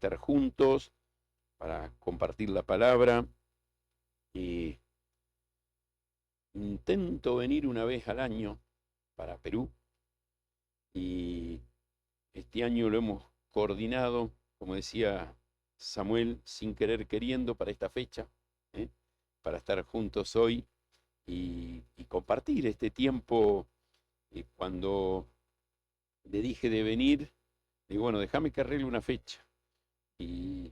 estar juntos, para compartir la palabra. Y intento venir una vez al año para Perú y este año lo hemos coordinado, como decía Samuel, sin querer queriendo para esta fecha, ¿eh? Para estar juntos hoy y compartir este tiempo. Y cuando le dije de venir, digo, bueno, déjame que arregle una fecha. Y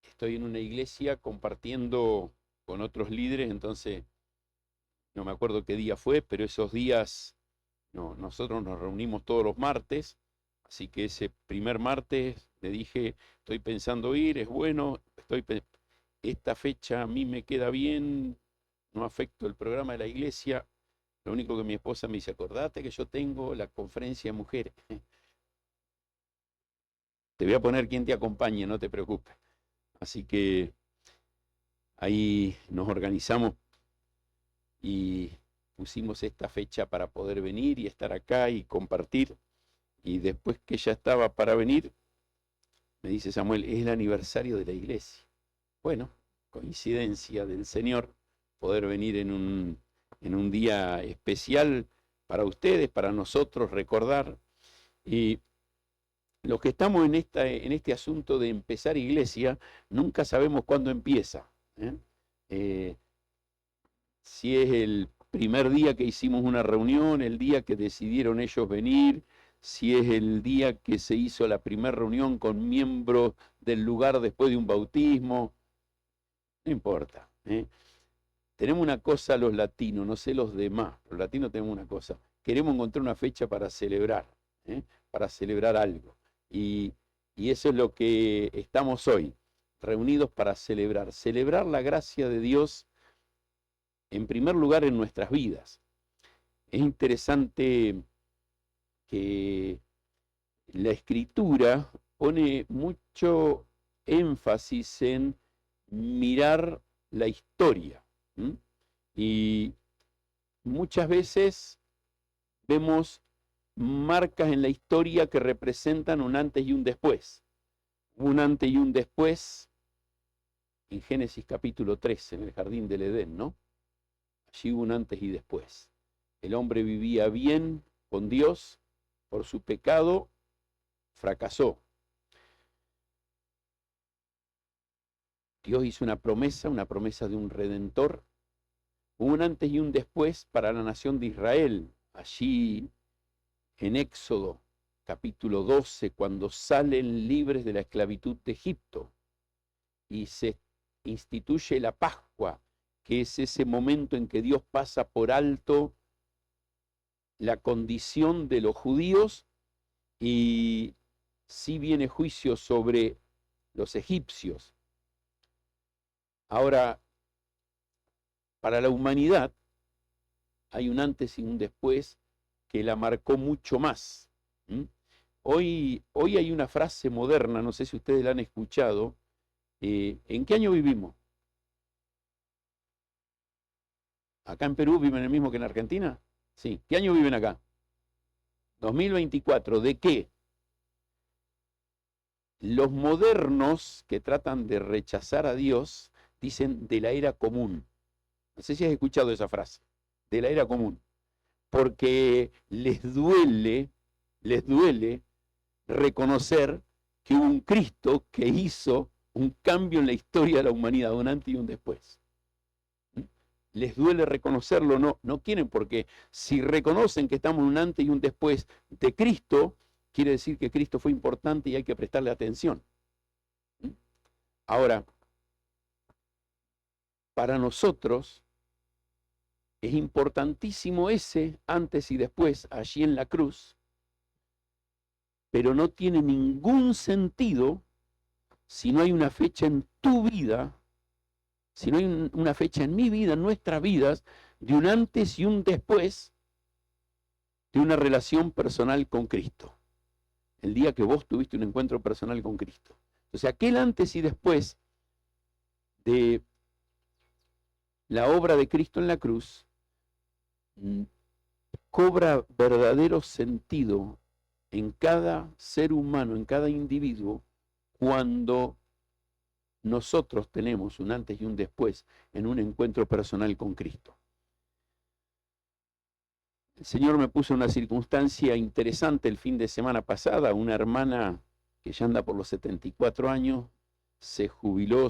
estoy en una iglesia compartiendo con otros líderes, entonces no me acuerdo qué día fue, pero esos días no, nosotros nos reunimos todos los martes, así que ese primer martes le dije, estoy pensando ir, es bueno, esta fecha a mí me queda bien, no afecto el programa de la iglesia, lo único que mi esposa me dice, acordate que yo tengo la conferencia de mujeres, te voy a poner quien te acompañe, no te preocupes. Así que ahí nos organizamos y pusimos esta fecha para poder venir y estar acá y compartir. Y después que ya estaba para venir, me dice Samuel, es el aniversario de la iglesia. Bueno, coincidencia del Señor poder venir en un día especial para ustedes, para nosotros, recordar. Y los que estamos en este asunto de empezar iglesia, nunca sabemos cuándo empieza, ¿eh? Eh, si es el primer día que hicimos una reunión, el día que decidieron ellos venir, si es el día que se hizo la primera reunión con miembros del lugar después de un bautismo, no importa, ¿eh? Tenemos una cosa los latinos, no sé los demás, los latinos tenemos una cosa, queremos encontrar una fecha para celebrar, ¿eh? Para celebrar algo. Y, y eso es lo que estamos hoy, reunidos para celebrar, celebrar la gracia de Dios en primer lugar en nuestras vidas. Es interesante que la escritura pone mucho énfasis en mirar la historia. ¿M? Y muchas veces vemos marcas en la historia que representan un antes y un después. Un antes y un después en Génesis capítulo 13, en el jardín del Edén, ¿no? Allí hubo un antes y después. El hombre vivía bien con Dios, por su pecado fracasó. Dios hizo una promesa de un redentor. Hubo un antes y un después para la nación de Israel. Allí en Éxodo capítulo 12, cuando salen libres de la esclavitud de Egipto y se instituye la Pascua, que es ese momento en que Dios pasa por alto la condición de los judíos y sí viene juicio sobre los egipcios. Ahora, para la humanidad hay un antes y un después que la marcó mucho más. Hoy hay una frase moderna, no sé si ustedes la han escuchado. ¿En qué año vivimos? ¿Acá en Perú viven el mismo que en Argentina? Sí. ¿Qué año viven acá? 2024. ¿De qué? Los modernos que tratan de rechazar a Dios dicen de la era común. No sé si has escuchado esa frase, de la era común. Porque les duele reconocer que hubo un Cristo que hizo un cambio en la historia de la humanidad, un antes y un después. Les duele reconocerlo, no quieren, porque si reconocen que estamos en un antes y un después de Cristo, quiere decir que Cristo fue importante y hay que prestarle atención. Ahora, para nosotros es importantísimo ese antes y después allí en la cruz, pero no tiene ningún sentido si no hay una fecha en tu vida, si no hay una fecha en mi vida, en nuestras vidas, de un antes y un después de una relación personal con Cristo. El día que vos tuviste un encuentro personal con Cristo. Entonces, aquel antes y después de la obra de Cristo en la cruz cobra verdadero sentido en cada ser humano, en cada individuo, cuando nosotros tenemos un antes y un después en un encuentro personal con Cristo. El Señor me puso una circunstancia interesante el fin de semana pasada. Una hermana que ya anda por los 74 años, se jubiló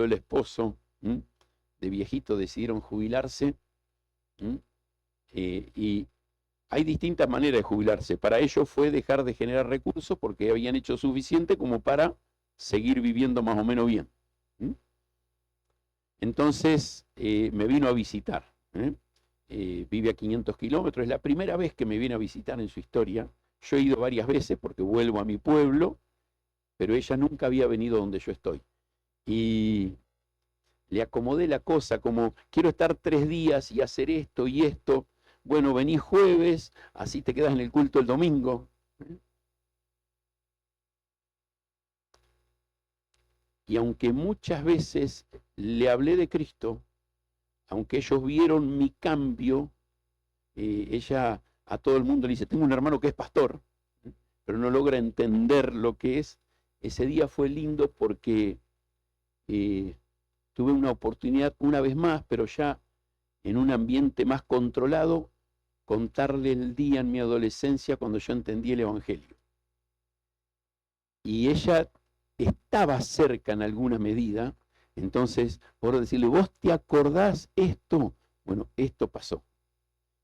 el esposo, de viejito decidieron jubilarse, y hay distintas maneras de jubilarse. Para ellos fue dejar de generar recursos porque habían hecho suficiente como para seguir viviendo más o menos bien. Entonces me vino a visitar. Vive a 500 kilómetros, es la primera vez que me viene a visitar en su historia. Yo he ido varias veces porque vuelvo a mi pueblo, pero ella nunca había venido donde yo estoy. Y le acomodé la cosa como, quiero estar 3 días y hacer esto y esto. Bueno, vení jueves, así te quedas en el culto el domingo. Y aunque muchas veces le hablé de Cristo, aunque ellos vieron mi cambio, ella a todo el mundo le dice, tengo un hermano que es pastor, pero no logra entender lo que es. Ese día fue lindo porque tuve una oportunidad una vez más, pero ya en un ambiente más controlado, contarle el día en mi adolescencia cuando yo entendí el Evangelio. Y ella estaba cerca en alguna medida, entonces, por decirle, ¿vos te acordás esto? Bueno, esto pasó.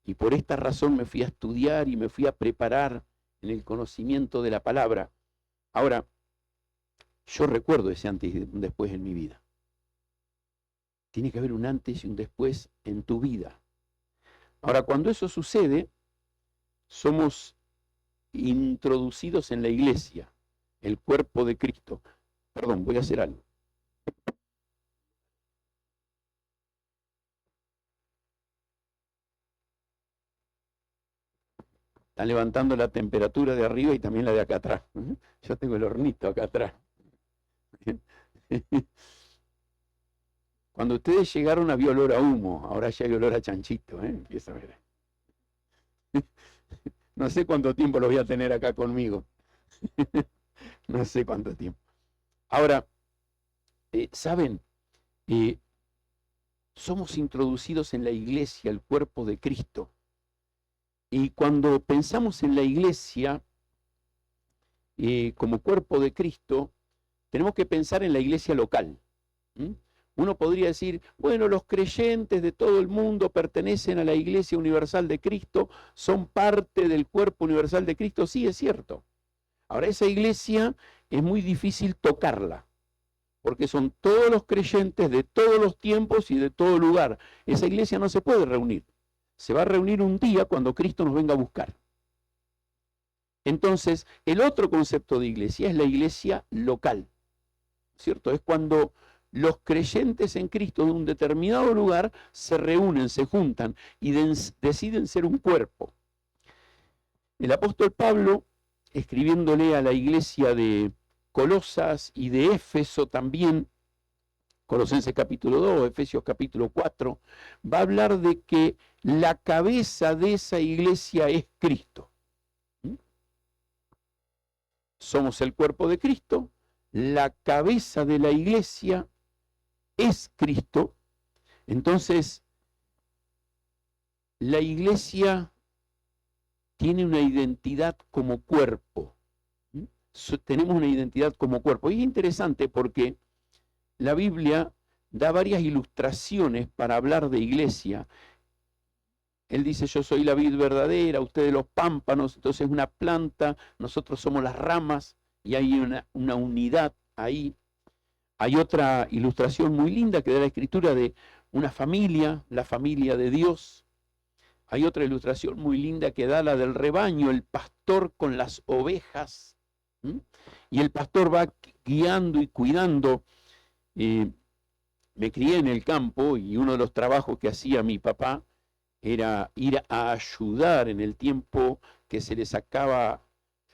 Y por esta razón me fui a estudiar y me fui a preparar en el conocimiento de la palabra. Ahora, yo recuerdo ese antes y un después en mi vida. Tiene que haber un antes y un después en tu vida. Ahora, cuando eso sucede, somos introducidos en la iglesia, el cuerpo de Cristo. Perdón, voy a hacer algo. Están levantando la temperatura de arriba y también la de acá atrás. Yo tengo el hornito acá atrás. Cuando ustedes llegaron había olor a humo, ahora ya hay olor a chanchito, empieza a ver. No sé cuánto tiempo lo voy a tener acá conmigo. No sé cuánto tiempo. Ahora, ¿saben? Somos introducidos en la iglesia, el cuerpo de Cristo. Y cuando pensamos en la iglesia como cuerpo de Cristo, tenemos que pensar en la iglesia local. Uno podría decir, bueno, los creyentes de todo el mundo pertenecen a la Iglesia Universal de Cristo, son parte del cuerpo universal de Cristo. Sí, es cierto. Ahora, esa iglesia es muy difícil tocarla, porque son todos los creyentes de todos los tiempos y de todo lugar. Esa iglesia no se puede reunir. Se va a reunir un día cuando Cristo nos venga a buscar. Entonces, el otro concepto de iglesia es la iglesia local, ¿cierto? Es cuando los creyentes en Cristo de un determinado lugar se reúnen, se juntan y deciden ser un cuerpo. El apóstol Pablo, escribiéndole a la iglesia de Colosas y de Éfeso también, Colosenses capítulo 2, Efesios capítulo 4, va a hablar de que la cabeza de esa iglesia es Cristo. Somos el cuerpo de Cristo, la cabeza de la iglesia es Cristo. Entonces, la iglesia tiene una identidad como cuerpo. Tenemos una identidad como cuerpo. Y es interesante porque la Biblia da varias ilustraciones para hablar de iglesia. Él dice, yo soy la vid verdadera, ustedes los pámpanos, entonces una planta, nosotros somos las ramas, y hay una unidad ahí. Hay otra ilustración muy linda que da la Escritura de una familia, la familia de Dios. Hay otra ilustración muy linda que da la del rebaño, el pastor con las ovejas. Y el pastor va guiando y cuidando. Me crié en el campo y uno de los trabajos que hacía mi papá era ir a ayudar en el tiempo que se le sacaba,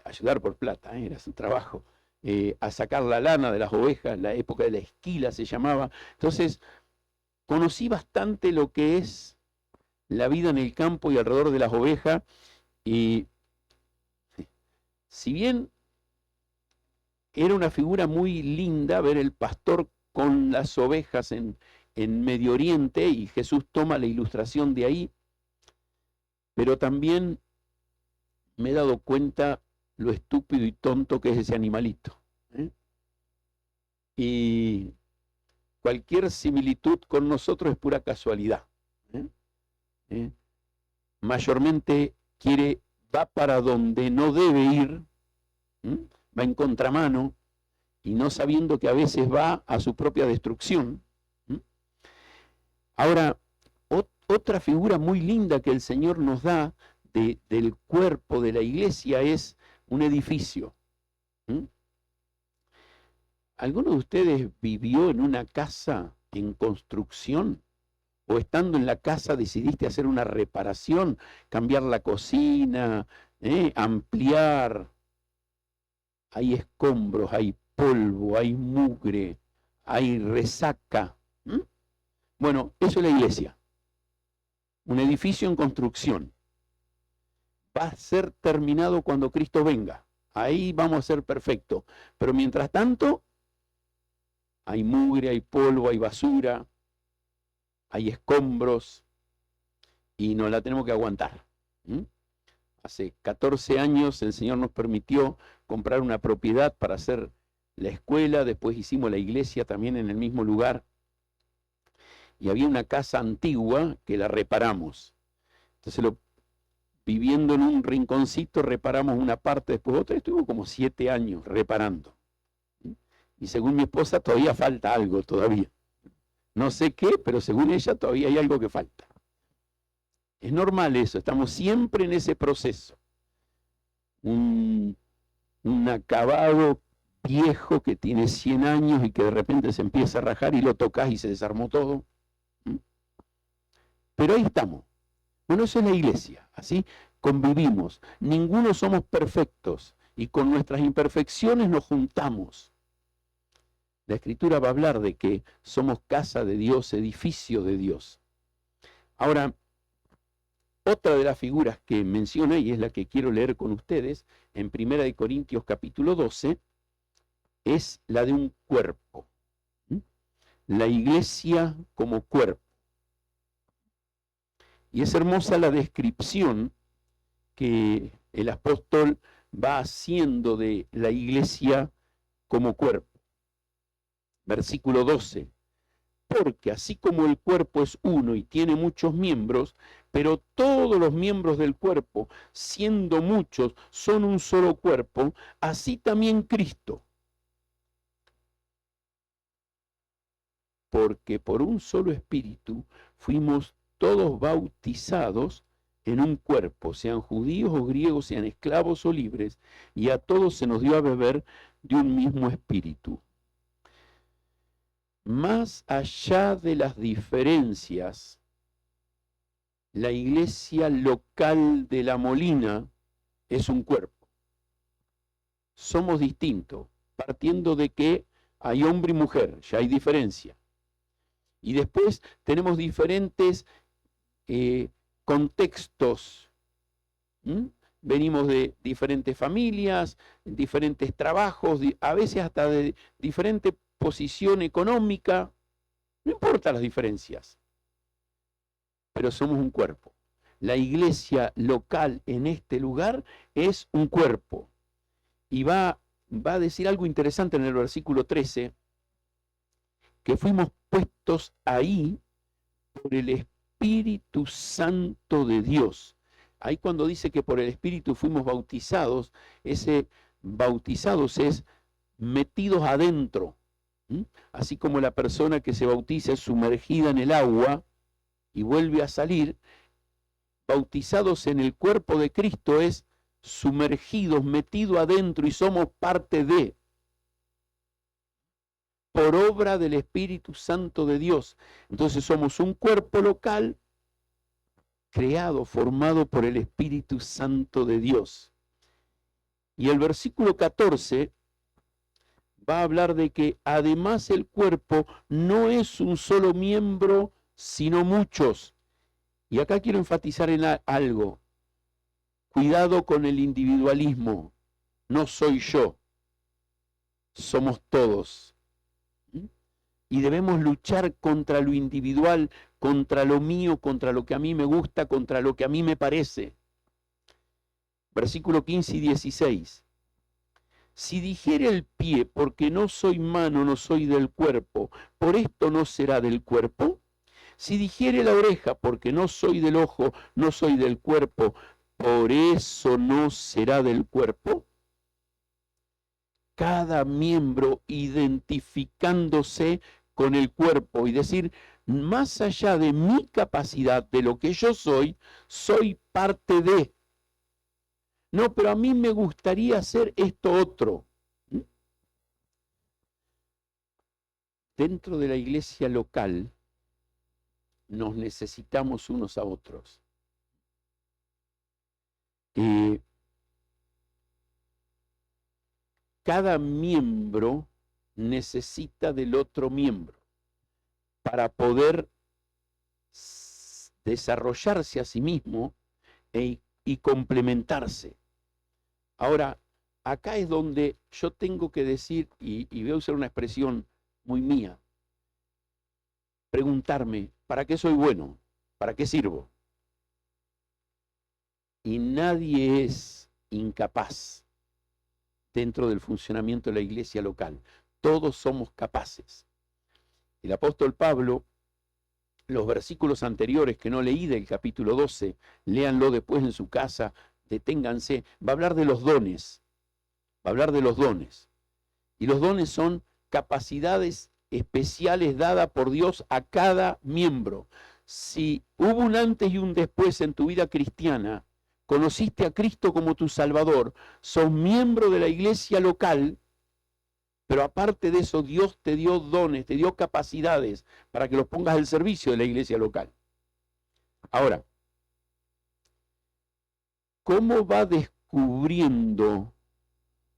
ayudar por plata, era su trabajo, a sacar la lana de las ovejas, la época de la esquila se llamaba. Entonces, conocí bastante lo que es la vida en el campo y alrededor de las ovejas, y si bien era una figura muy linda ver el pastor con las ovejas en Medio Oriente, y Jesús toma la ilustración de ahí, pero también me he dado cuenta lo estúpido y tonto que es ese animalito. Y cualquier similitud con nosotros es pura casualidad. Mayormente va para donde no debe ir, va en contramano, y no sabiendo que a veces va a su propia destrucción. Ahora, otra figura muy linda que el Señor nos da del cuerpo de la iglesia es un edificio. ¿Alguno de ustedes vivió en una casa en construcción? ¿O estando en la casa decidiste hacer una reparación, cambiar la cocina, ampliar? Hay escombros, hay polvo, hay mugre, hay resaca. Bueno, eso es la iglesia. Un edificio en construcción. Va a ser terminado cuando Cristo venga. Ahí vamos a ser perfectos. Pero mientras tanto, hay mugre, hay polvo, hay basura, hay escombros, y nos la tenemos que aguantar. Hace 14 años el Señor nos permitió comprar una propiedad para hacer la escuela, después hicimos la iglesia también en el mismo lugar, y había una casa antigua que la reparamos. Entonces, viviendo en un rinconcito, reparamos una parte, después otra, estuvimos como 7 años reparando. Y según mi esposa todavía falta algo todavía. No sé qué, pero según ella todavía hay algo que falta. Es normal eso, estamos siempre en ese proceso. Un acabado viejo que tiene 100 años y que de repente se empieza a rajar y lo tocas y se desarmó todo. Pero ahí estamos. Bueno, eso es la iglesia, así convivimos. Ninguno somos perfectos y con nuestras imperfecciones nos juntamos. La Escritura va a hablar de que somos casa de Dios, edificio de Dios. Ahora, otra de las figuras que menciona, y es la que quiero leer con ustedes, en 1 Corintios capítulo 12, es la de un cuerpo. La iglesia como cuerpo. Y es hermosa la descripción que el apóstol va haciendo de la iglesia como cuerpo. Versículo 12. Porque así como el cuerpo es uno y tiene muchos miembros, pero todos los miembros del cuerpo, siendo muchos, son un solo cuerpo, así también Cristo. Porque por un solo espíritu fuimos todos bautizados en un cuerpo, sean judíos o griegos, sean esclavos o libres, y a todos se nos dio a beber de un mismo espíritu. Más allá de las diferencias, la iglesia local de La Molina es un cuerpo. Somos distintos, partiendo de que hay hombre y mujer, ya hay diferencia. Y después tenemos diferentes contextos. Venimos de diferentes familias, diferentes trabajos, a veces hasta de diferente posición económica. No importa las diferencias, pero somos un cuerpo. La iglesia local en este lugar es un cuerpo. Y va a decir algo interesante en el versículo 13, que fuimos puestos ahí por el Espíritu Santo de Dios. Ahí cuando dice que por el Espíritu fuimos bautizados, ese bautizados es metidos adentro. Así como la persona que se bautiza es sumergida en el agua y vuelve a salir, bautizados en el cuerpo de Cristo es sumergidos, metidos adentro y somos parte de, por obra del Espíritu Santo de Dios. Entonces somos un cuerpo local creado, formado por el Espíritu Santo de Dios. Y el versículo 14 va a hablar de que además el cuerpo no es un solo miembro, sino muchos. Y acá quiero enfatizar en algo. Cuidado con el individualismo. no soy yo, somos todos. Y debemos luchar contra lo individual, contra lo mío, contra lo que a mí me gusta, contra lo que a mí me parece. Versículo 15 y 16. Si dijere el pie, porque no soy mano, no soy del cuerpo, ¿por esto no será del cuerpo? Si dijere la oreja, porque no soy del ojo, no soy del cuerpo, ¿por eso no será del cuerpo? Cada miembro identificándose con el cuerpo y decir, más allá de mi capacidad, de lo que yo soy parte de. No, pero a mí me gustaría hacer esto otro. Dentro de la iglesia local nos necesitamos unos a otros. Cada miembro necesita del otro miembro para poder desarrollarse a sí mismo y complementarse. Ahora, acá es donde yo tengo que decir, y voy a usar una expresión muy mía, preguntarme, ¿para qué soy bueno? ¿Para qué sirvo? Y nadie es incapaz dentro del funcionamiento de la iglesia local. Todos somos capaces. El apóstol Pablo, los versículos anteriores que no leí del capítulo 12, léanlo después en su casa, deténganse, va a hablar de los dones. Va a hablar de los dones. Y los dones son capacidades especiales dadas por Dios a cada miembro. Si hubo un antes y un después en tu vida cristiana, conociste a Cristo como tu Salvador, sos miembro de la iglesia local, pero aparte de eso Dios te dio dones, te dio capacidades para que los pongas al servicio de la iglesia local. Ahora, ¿cómo va descubriendo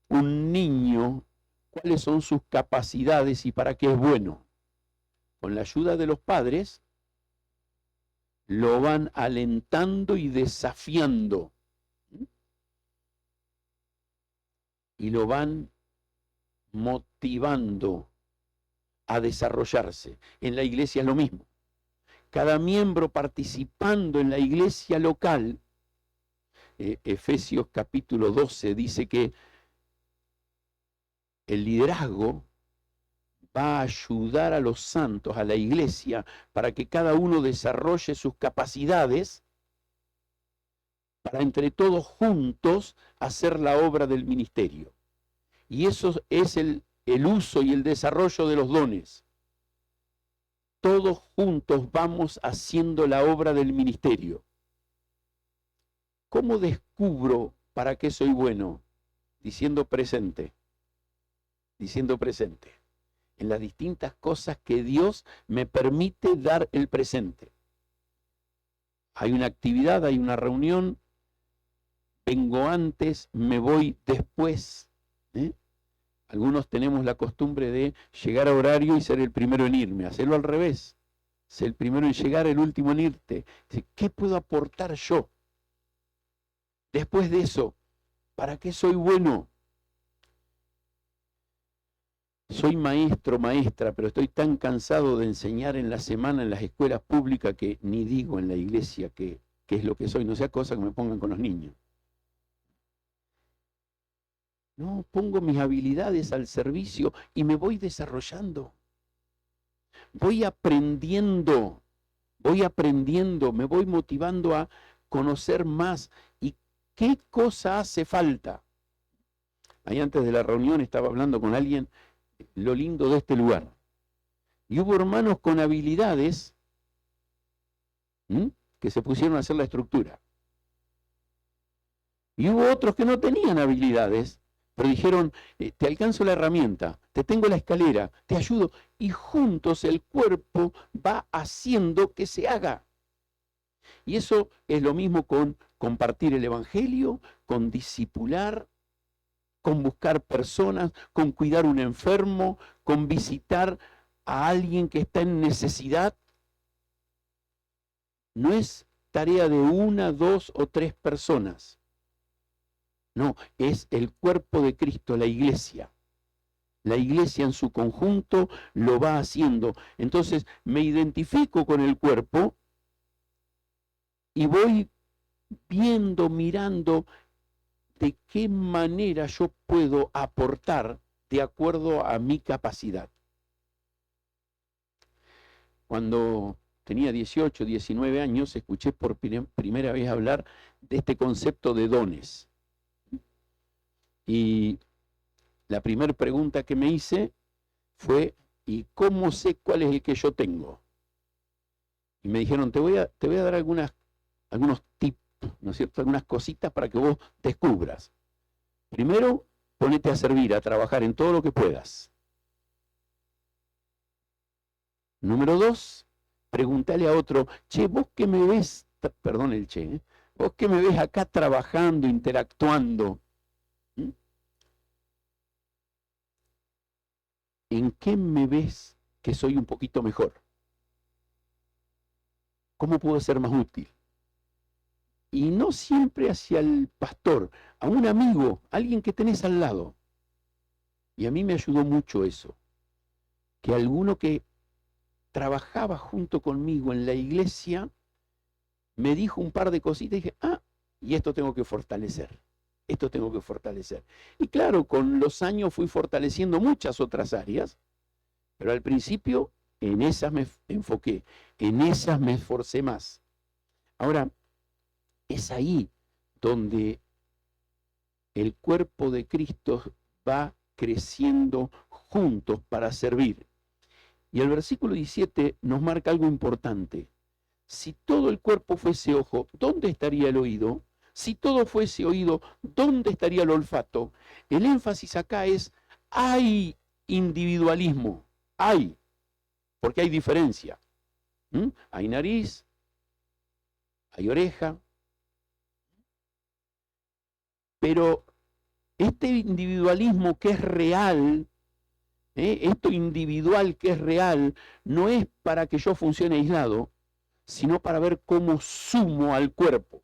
un niño cuáles son sus capacidades y para qué es bueno? Con la ayuda de los padres, lo van alentando y desafiando. Y lo van motivando a desarrollarse. En la iglesia es lo mismo. Cada miembro participando en la iglesia local, Efesios capítulo 12 dice que el liderazgo va a ayudar a los santos, a la iglesia, para que cada uno desarrolle sus capacidades para entre todos juntos hacer la obra del ministerio. Y eso es el uso y el desarrollo de los dones. Todos juntos vamos haciendo la obra del ministerio. ¿Cómo descubro para qué soy bueno? Diciendo presente. Diciendo presente. En las distintas cosas que Dios me permite dar el presente. Hay una actividad, hay una reunión, vengo antes, me voy después. Algunos tenemos la costumbre de llegar a horario y ser el primero en irme. Hacerlo al revés. Ser el primero en llegar, el último en irte. ¿Qué puedo aportar yo? Después de eso, ¿para qué soy bueno? Soy maestro, maestra, pero estoy tan cansado de enseñar en la semana en las escuelas públicas que ni digo en la iglesia qué es lo que soy. No sea cosa que me pongan con los niños. No, pongo mis habilidades al servicio y me voy desarrollando. Voy aprendiendo, me voy motivando a conocer más. ¿Y qué cosa hace falta? Ahí antes de la reunión estaba hablando con alguien lo lindo de este lugar. Y hubo hermanos con habilidades que se pusieron a hacer la estructura. Y hubo otros que no tenían habilidades, pero dijeron, te alcanzo la herramienta, te tengo la escalera, te ayudo. Y juntos el cuerpo va haciendo que se haga. Y eso es lo mismo con compartir el evangelio, con discipular, con buscar personas, con cuidar a un enfermo, con visitar a alguien que está en necesidad. No es tarea de una, dos o tres personas. No, es el cuerpo de Cristo, la iglesia. La iglesia en su conjunto lo va haciendo. Entonces me identifico con el cuerpo y voy viendo, mirando de qué manera yo puedo aportar de acuerdo a mi capacidad. Cuando tenía 18, 19 años, escuché por primera vez hablar de este concepto de dones. Y la primera pregunta que me hice fue, ¿y cómo sé cuál es el que yo tengo? Y me dijeron, te voy a dar algunos tips, ¿no es cierto? Algunas cositas para que vos descubras. Primero, ponete a servir, a trabajar en todo lo que puedas. Número 2, preguntale a otro, che, vos que me ves, perdón el che, vos que me ves acá trabajando, interactuando, ¿en qué me ves que soy un poquito mejor? ¿Cómo puedo ser más útil? Y no siempre hacia el pastor, a un amigo, alguien que tenés al lado. Y a mí me ayudó mucho eso, que alguno que trabajaba junto conmigo en la iglesia me dijo un par de cositas y dije, y esto tengo que fortalecer, esto tengo que fortalecer. Y claro, con los años fui fortaleciendo muchas otras áreas, pero al principio en esas me enfoqué, en esas me esforcé más. Ahora, es ahí donde el cuerpo de Cristo va creciendo juntos para servir. Y el versículo 17 nos marca algo importante. Si todo el cuerpo fuese ojo, ¿dónde estaría el oído? Si todo fuese oído, ¿dónde estaría el olfato? El énfasis acá es, hay individualismo, hay, porque hay diferencia. Hay nariz, hay oreja, pero este individualismo que es real, esto individual que es real, no es para que yo funcione aislado, sino para ver cómo sumo al cuerpo.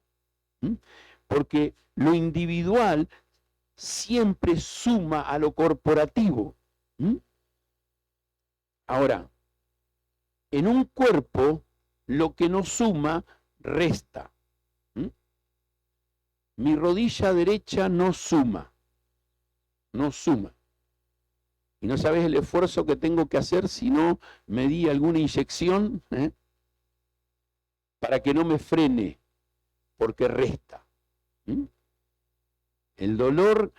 Porque lo individual siempre suma a lo corporativo. Ahora, en un cuerpo, lo que no suma, resta. Mi rodilla derecha no suma, no suma. Y no sabes el esfuerzo que tengo que hacer si no me di alguna inyección para que no me frene, porque resta. El dolor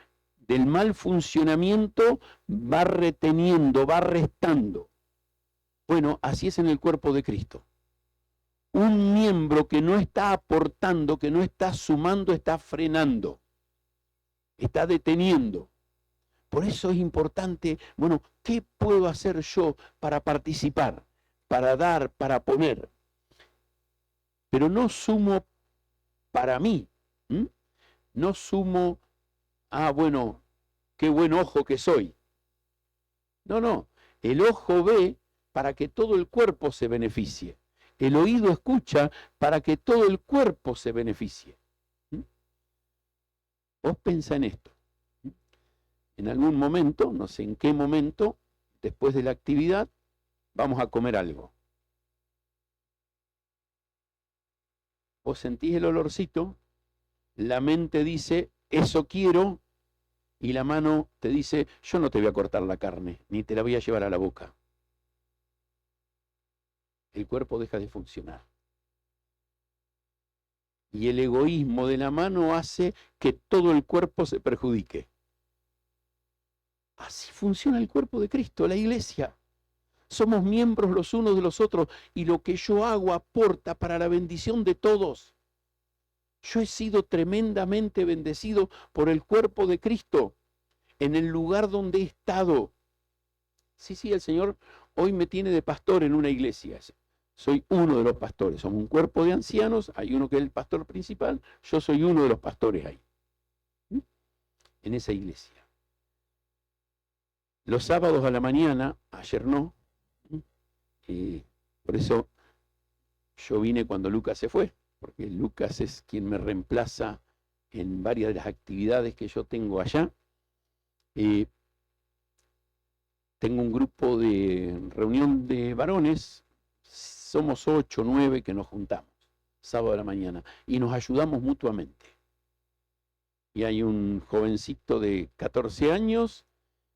del mal funcionamiento va reteniendo, va restando. Bueno, así es en el cuerpo de Cristo. Un miembro que no está aportando, que no está sumando, está frenando, está deteniendo. Por eso es importante, bueno, ¿qué puedo hacer yo para participar, para dar, para poner? Pero no sumo para mí, no sumo, bueno, qué buen ojo que soy. No, el ojo ve para que todo el cuerpo se beneficie. El oído escucha para que todo el cuerpo se beneficie. Vos pensá en esto. En algún momento, no sé en qué momento, después de la actividad, vamos a comer algo. Vos sentís el olorcito, la mente dice, eso quiero, y la mano te dice, yo no te voy a cortar la carne, ni te la voy a llevar a la boca. El cuerpo deja de funcionar. Y el egoísmo de la mano hace que todo el cuerpo se perjudique. Así funciona el cuerpo de Cristo, la iglesia. Somos miembros los unos de los otros y lo que yo hago aporta para la bendición de todos. Yo he sido tremendamente bendecido por el cuerpo de Cristo en el lugar donde he estado. Sí, el Señor hoy me tiene de pastor en una iglesia. Soy uno de los pastores. Somos un cuerpo de ancianos, hay uno que es el pastor principal, yo soy uno de los pastores ahí, en esa iglesia. Los sábados a la mañana, ayer no, por eso yo vine cuando Lucas se fue, porque Lucas es quien me reemplaza en varias de las actividades que yo tengo allá. Tengo un grupo de reunión de varones, somos 8 o 9 que nos juntamos, sábado de la mañana, y nos ayudamos mutuamente. Y hay un jovencito de 14 años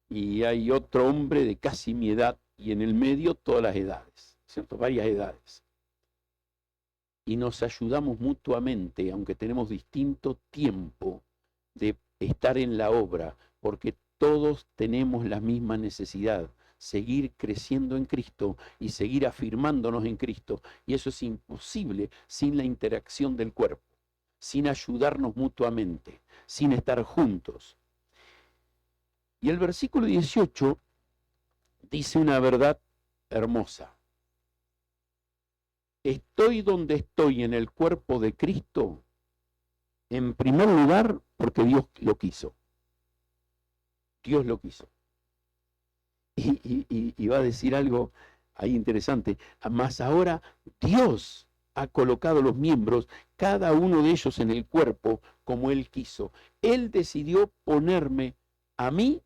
y hay otro hombre de casi mi edad, y en el medio todas las edades, ¿cierto? Varias edades. Y nos ayudamos mutuamente, aunque tenemos distinto tiempo de estar en la obra, porque todos tenemos la misma necesidad, seguir creciendo en Cristo y seguir afirmándonos en Cristo. Y eso es imposible sin la interacción del cuerpo, sin ayudarnos mutuamente, sin estar juntos. Y el versículo 18 dice una verdad hermosa. Estoy donde estoy en el cuerpo de Cristo, en primer lugar, porque Dios lo quiso. Dios lo quiso. Y va a decir algo ahí interesante. Más ahora Dios ha colocado los miembros, cada uno de ellos en el cuerpo, como Él quiso. Él decidió ponerme a mí,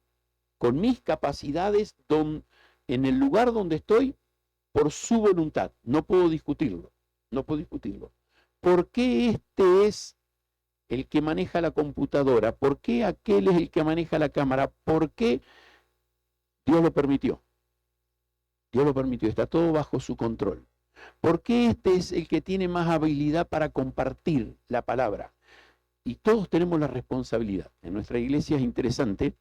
con mis capacidades, en el lugar donde estoy, por su voluntad. No puedo discutirlo. No puedo discutirlo. ¿Por qué este es el que maneja la computadora? ¿Por qué aquel es el que maneja la cámara? ¿Por qué? Dios lo permitió. Dios lo permitió. Está todo bajo su control. ¿Por qué este es el que tiene más habilidad para compartir la palabra? Y todos tenemos la responsabilidad. En nuestra iglesia es interesante.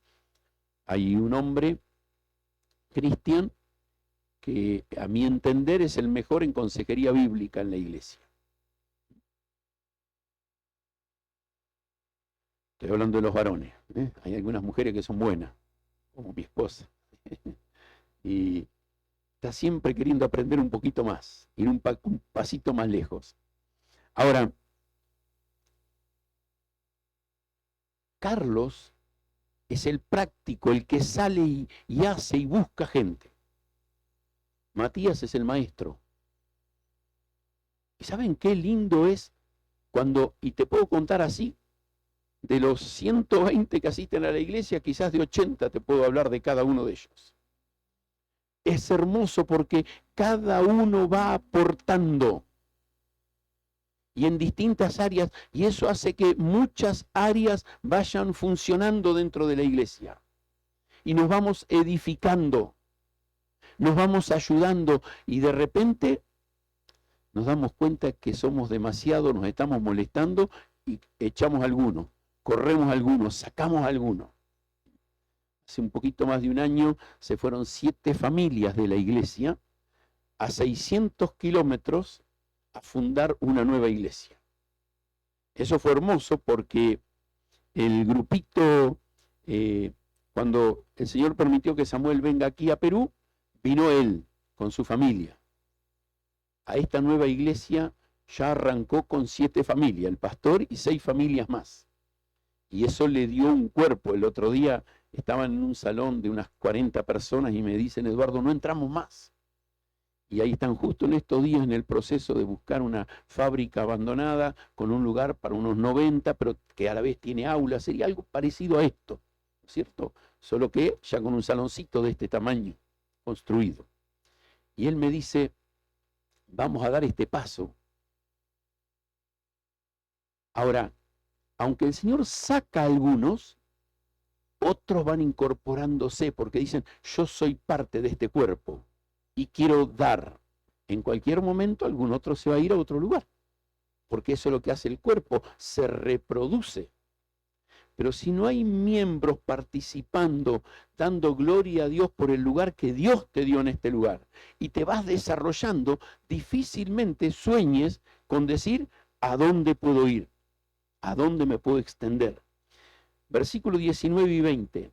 Hay un hombre, Cristian, que a mi entender es el mejor en consejería bíblica en la iglesia. Estoy hablando de los varones. Hay algunas mujeres que son buenas, como mi esposa. Y está siempre queriendo aprender un poquito más, ir un pasito más lejos. Ahora, Carlos es el práctico, el que sale y hace y busca gente. Matías es el maestro. ¿Y saben qué lindo es cuando, y te puedo contar así, de los 120 que asisten a la iglesia, quizás de 80 te puedo hablar de cada uno de ellos. Es hermoso porque cada uno va aportando y en distintas áreas, y eso hace que muchas áreas vayan funcionando dentro de la iglesia. Y nos vamos edificando, nos vamos ayudando, y de repente nos damos cuenta que somos demasiado, nos estamos molestando y echamos alguno, corremos alguno, sacamos alguno. Hace un poquito más de un año se fueron 7 familias de la iglesia a 600 kilómetros a fundar una nueva iglesia. Eso fue hermoso porque el grupito, cuando el Señor permitió que Samuel venga aquí a Perú, vino él con su familia. A esta nueva iglesia ya arrancó con 7 familias, el pastor y 6 familias más. Y eso le dio un cuerpo. El otro día estaban en un salón de unas 40 personas y me dicen, Eduardo, no entramos más. Y ahí están justo en estos días en el proceso de buscar una fábrica abandonada con un lugar para unos 90, pero que a la vez tiene aulas. Sería algo parecido a esto, ¿cierto? Solo que ya con un saloncito de este tamaño construido. Y él me dice, vamos a dar este paso. Ahora, aunque el Señor saca a algunos, otros van incorporándose porque dicen, yo soy parte de este cuerpo y quiero dar. En cualquier momento algún otro se va a ir a otro lugar, porque eso es lo que hace el cuerpo, se reproduce. Pero si no hay miembros participando, dando gloria a Dios por el lugar que Dios te dio en este lugar, y te vas desarrollando, difícilmente sueñes con decir, ¿a dónde puedo ir? ¿A dónde me puedo extender? Versículos 19 y 20.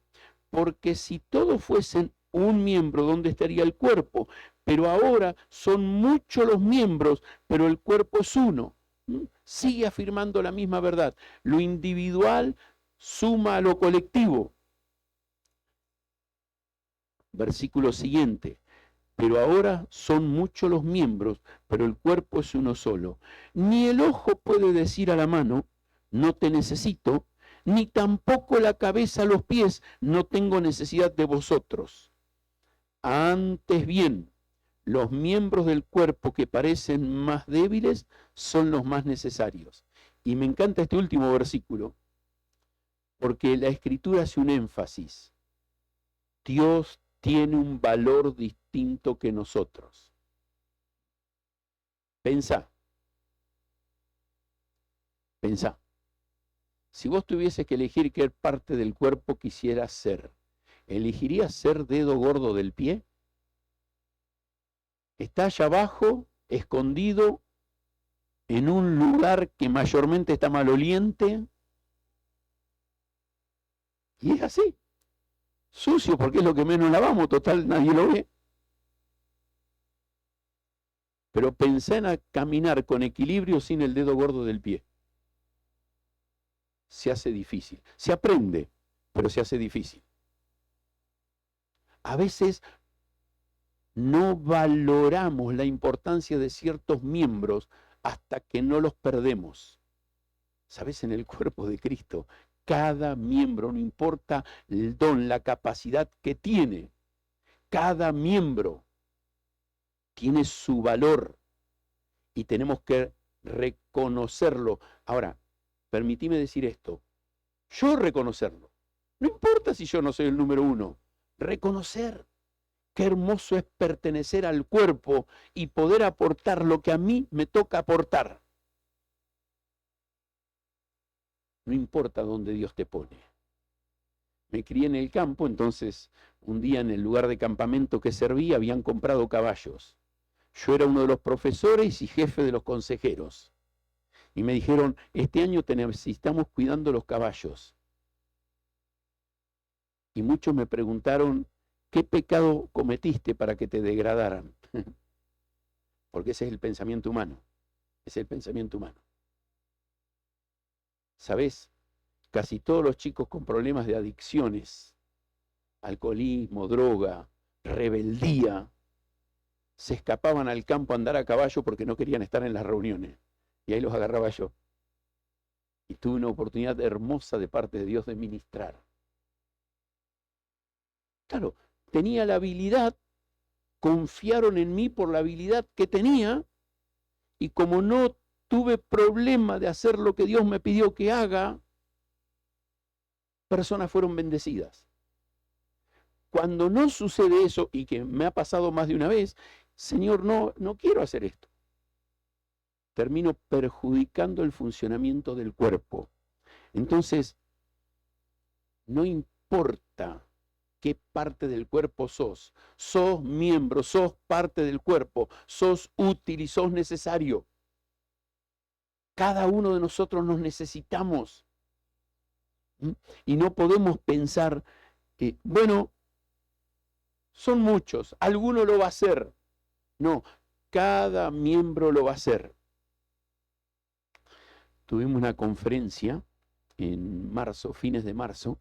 Porque si todos fuesen un miembro, ¿dónde estaría el cuerpo? Pero ahora son muchos los miembros, pero el cuerpo es uno. Sigue afirmando la misma verdad. Lo individual suma a lo colectivo. Versículo siguiente. Pero ahora son muchos los miembros, pero el cuerpo es uno solo. Ni el ojo puede decir a la mano, no te necesito, ni tampoco la cabeza, los pies, no tengo necesidad de vosotros. Antes bien, los miembros del cuerpo que parecen más débiles son los más necesarios. Y me encanta este último versículo, porque la Escritura hace un énfasis. Dios tiene un valor distinto que nosotros. Pensá. Si vos tuvieses que elegir qué parte del cuerpo quisieras ser, ¿elegirías ser dedo gordo del pie? Está allá abajo, escondido, en un lugar que mayormente está maloliente. Y es así. Sucio, porque es lo que menos lavamos, total, nadie lo ve. Pero pensá en caminar con equilibrio sin el dedo gordo del pie. Se hace difícil. Se aprende, pero se hace difícil. A veces no valoramos la importancia de ciertos miembros hasta que no los perdemos. ¿Sabes? En el cuerpo de Cristo, cada miembro, no importa el don, la capacidad que tiene, cada miembro tiene su valor y tenemos que reconocerlo. Ahora, permitime decir esto, yo reconocerlo. No importa si yo no soy el número uno, reconocer. Qué hermoso es pertenecer al cuerpo y poder aportar lo que a mí me toca aportar. No importa dónde Dios te pone. Me crié en el campo, entonces un día en el lugar de campamento que servía habían comprado caballos. Yo era uno de los profesores y jefe de los consejeros. Y me dijeron, este año te necesitamos cuidando los caballos. Y muchos me preguntaron, ¿qué pecado cometiste para que te degradaran? Porque ese es el pensamiento humano. Es el pensamiento humano. ¿Sabés? Casi todos los chicos con problemas de adicciones, alcoholismo, droga, rebeldía, se escapaban al campo a andar a caballo porque no querían estar en las reuniones. Y ahí los agarraba yo. Y tuve una oportunidad hermosa de parte de Dios de ministrar. Claro, tenía la habilidad, confiaron en mí por la habilidad que tenía, y como no tuve problema de hacer lo que Dios me pidió que haga, personas fueron bendecidas. Cuando no sucede eso, y que me ha pasado más de una vez, Señor, no quiero hacer esto. Termino perjudicando el funcionamiento del cuerpo. Entonces, no importa qué parte del cuerpo sos miembro, sos parte del cuerpo, sos útil y sos necesario. Cada uno de nosotros nos necesitamos. Y no podemos pensar, bueno, son muchos, alguno lo va a hacer. No, cada miembro lo va a hacer. Tuvimos una conferencia en marzo, fines de marzo,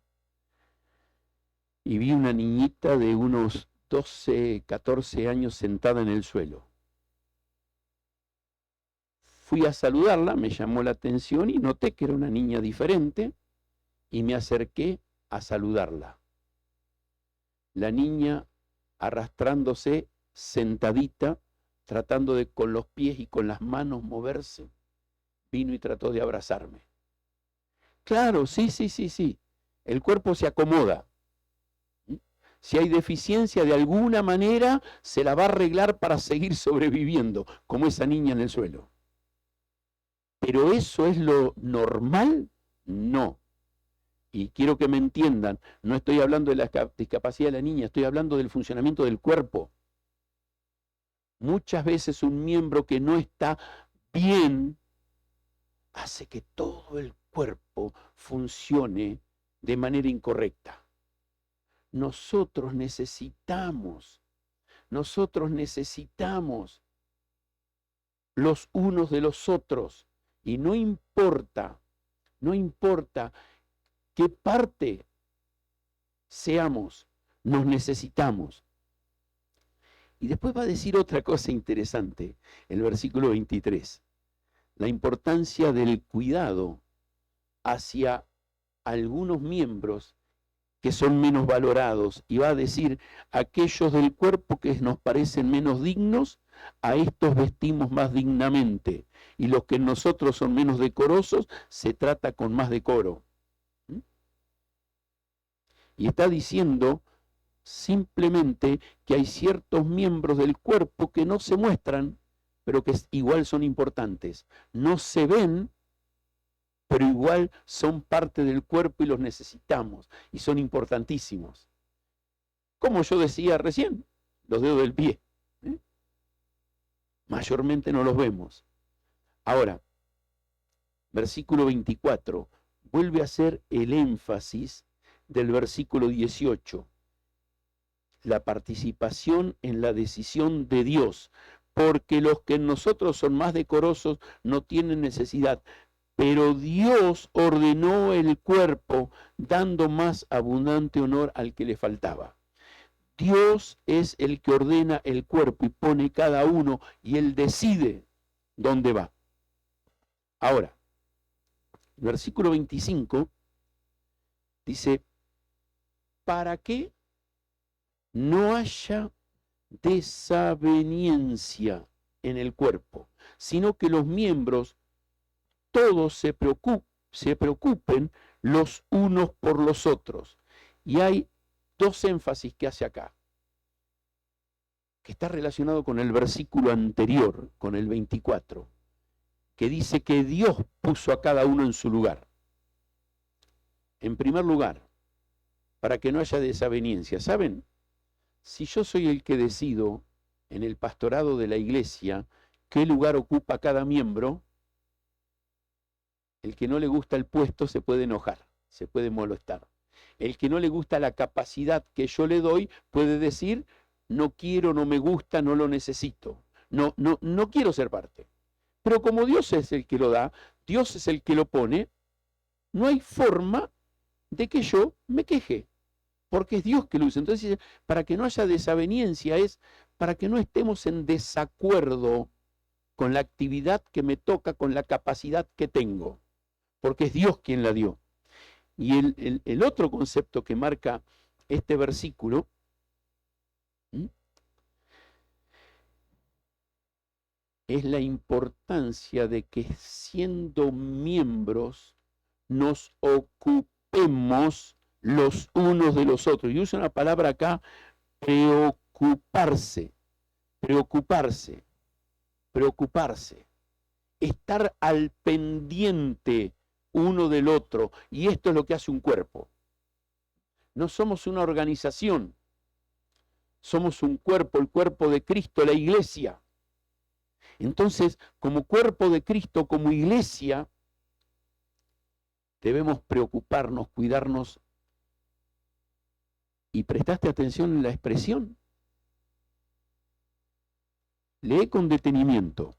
y vi una niñita de unos 12, 14 años sentada en el suelo. Fui a saludarla, me llamó la atención y noté que era una niña diferente y me acerqué a saludarla. La niña arrastrándose, sentadita, tratando de con los pies y con las manos moverse, vino y trató de abrazarme. Claro, sí. El cuerpo se acomoda. Si hay deficiencia de alguna manera, se la va a arreglar para seguir sobreviviendo, como esa niña en el suelo. ¿Pero eso es lo normal? No. Y quiero que me entiendan, no estoy hablando de la discapacidad de la niña, estoy hablando del funcionamiento del cuerpo. Muchas veces un miembro que no está bien hace que todo el cuerpo funcione de manera incorrecta. Nosotros necesitamos los unos de los otros. Y no importa qué parte seamos, nos necesitamos. Y después va a decir otra cosa interesante, el versículo 23. La importancia del cuidado hacia algunos miembros que son menos valorados, y va a decir, aquellos del cuerpo que nos parecen menos dignos, a estos vestimos más dignamente, y los que en nosotros son menos decorosos, se trata con más decoro. Y está diciendo simplemente que hay ciertos miembros del cuerpo que no se muestran, pero que igual son importantes. No se ven, pero igual son parte del cuerpo y los necesitamos, y son importantísimos. Como yo decía recién, los dedos del pie. Mayormente no los vemos. Ahora, versículo 24, vuelve a hacer el énfasis del versículo 18. La participación en la decisión de Dios, porque los que en nosotros son más decorosos no tienen necesidad, pero Dios ordenó el cuerpo, dando más abundante honor al que le faltaba. Dios es el que ordena el cuerpo y pone cada uno, y Él decide dónde va. Ahora, el versículo 25 dice, para que no haya desaveniencia en el cuerpo, sino que los miembros todos se preocupen los unos por los otros. Y hay dos énfasis que hace acá, que está relacionado con el versículo anterior, con el 24, que dice que Dios puso a cada uno en su lugar. En primer lugar, para que no haya desaveniencia. ¿Saben? Si yo soy el que decido en el pastorado de la iglesia qué lugar ocupa cada miembro, el que no le gusta el puesto se puede enojar, se puede molestar. El que no le gusta la capacidad que yo le doy puede decir, no quiero, no me gusta, no lo necesito, no quiero ser parte. Pero como Dios es el que lo da, Dios es el que lo pone, no hay forma de que yo me queje, porque es Dios que lo usa. Entonces, para que no haya desaveniencia, es para que no estemos en desacuerdo con la actividad que me toca, con la capacidad que tengo, porque es Dios quien la dio. Y el otro concepto que marca este versículo es la importancia de que siendo miembros nos ocupemos los unos de los otros. Y usa una palabra acá, preocuparse, preocuparse, preocuparse, estar al pendiente uno del otro. Y esto es lo que hace un cuerpo. No somos una organización, somos un cuerpo, el cuerpo de Cristo, la iglesia. Entonces, como cuerpo de Cristo, como iglesia, debemos preocuparnos, cuidarnos. ¿Y prestaste atención en la expresión? Lee con detenimiento.